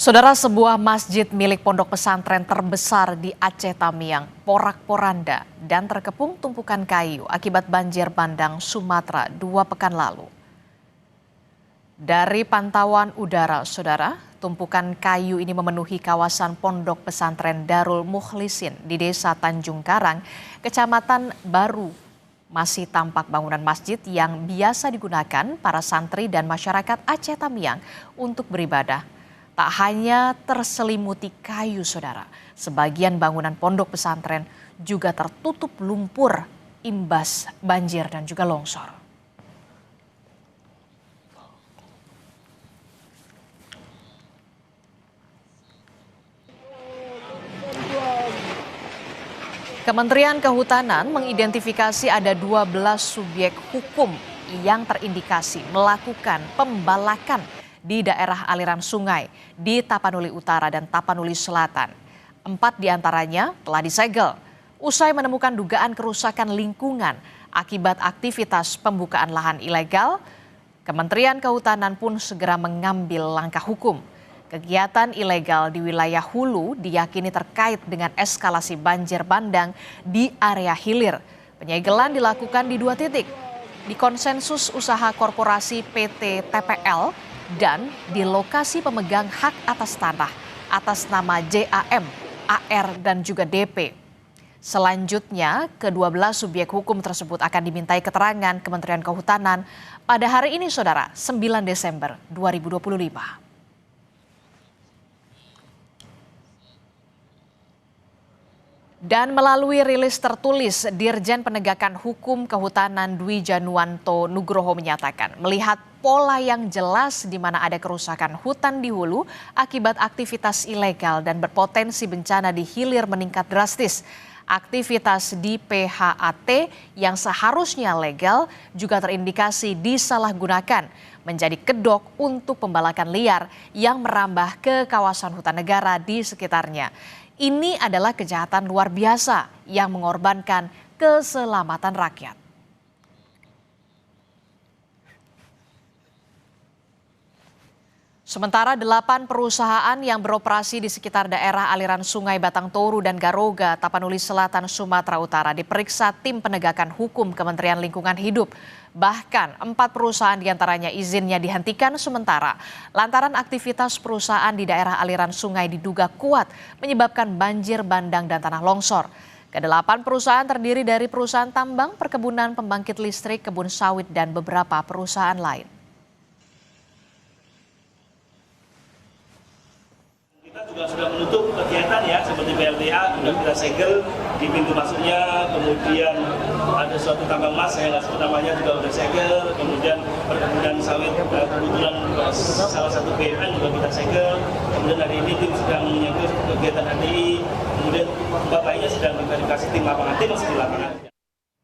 Saudara, sebuah masjid milik pondok pesantren terbesar di Aceh Tamiang porak-poranda dan terkepung tumpukan kayu akibat banjir bandang Sumatera 2 pekan lalu. Dari pantauan udara, saudara, tumpukan kayu ini memenuhi kawasan pondok pesantren Darul Mukhlisin di Desa Tanjung Karang, Kecamatan Baru. Masih tampak bangunan masjid yang biasa digunakan para santri dan masyarakat Aceh Tamiang untuk beribadah. Tak hanya terselimuti kayu, saudara, sebagian bangunan pondok pesantren juga tertutup lumpur imbas banjir dan juga longsor. Kementerian Kehutanan mengidentifikasi ada 12 subjek hukum yang terindikasi melakukan pembalakan di daerah aliran sungai di Tapanuli Utara dan Tapanuli Selatan. 4 diantaranya telah disegel usai menemukan dugaan kerusakan lingkungan akibat aktivitas pembukaan lahan ilegal. Kementerian Kehutanan pun segera mengambil langkah hukum. Kegiatan ilegal di wilayah hulu diyakini terkait dengan eskalasi banjir bandang di area hilir. Penyegelan dilakukan di 2 titik, di konsensus usaha korporasi PT TPL dan di lokasi pemegang hak atas tanah atas nama JAM, AR dan juga DP. Selanjutnya, ke-12 subyek hukum tersebut akan dimintai keterangan Kementerian Kehutanan pada hari ini, saudara, 9 Desember 2025. Dan melalui rilis tertulis, Dirjen Penegakan Hukum Kehutanan Dwi Januanto Nugroho menyatakan melihat pola yang jelas di mana ada kerusakan hutan di hulu akibat aktivitas ilegal dan berpotensi bencana di hilir meningkat drastis. Aktivitas di PHAT yang seharusnya legal juga terindikasi disalahgunakan menjadi kedok untuk pembalakan liar yang merambah ke kawasan hutan negara di sekitarnya. Ini adalah kejahatan luar biasa yang mengorbankan keselamatan rakyat. Sementara 8 perusahaan yang beroperasi di sekitar daerah aliran sungai Batang Toru dan Garoga, Tapanuli Selatan, Sumatera Utara diperiksa tim penegakan hukum Kementerian Lingkungan Hidup. Bahkan 4 perusahaan diantaranya izinnya dihentikan sementara lantaran aktivitas perusahaan di daerah aliran sungai diduga kuat menyebabkan banjir bandang dan tanah longsor. Ke-8 perusahaan terdiri dari perusahaan tambang, perkebunan, pembangkit listrik, kebun sawit, dan beberapa perusahaan lain. Kita juga sudah menutup kegiatan ya, seperti PLTA sudah kita segel di pintu masuknya, kemudian ada suatu tambang emas, saya nggak sebut namanya, juga sudah segel, kemudian perkebunan sawit, kebetulan salah satu BUMN juga kita segel, kemudian hari ini tim sedang menyambut kegiatan HTI, kemudian bapaknya sedang diverifikasi tim lapangan, tim masih di lapangan.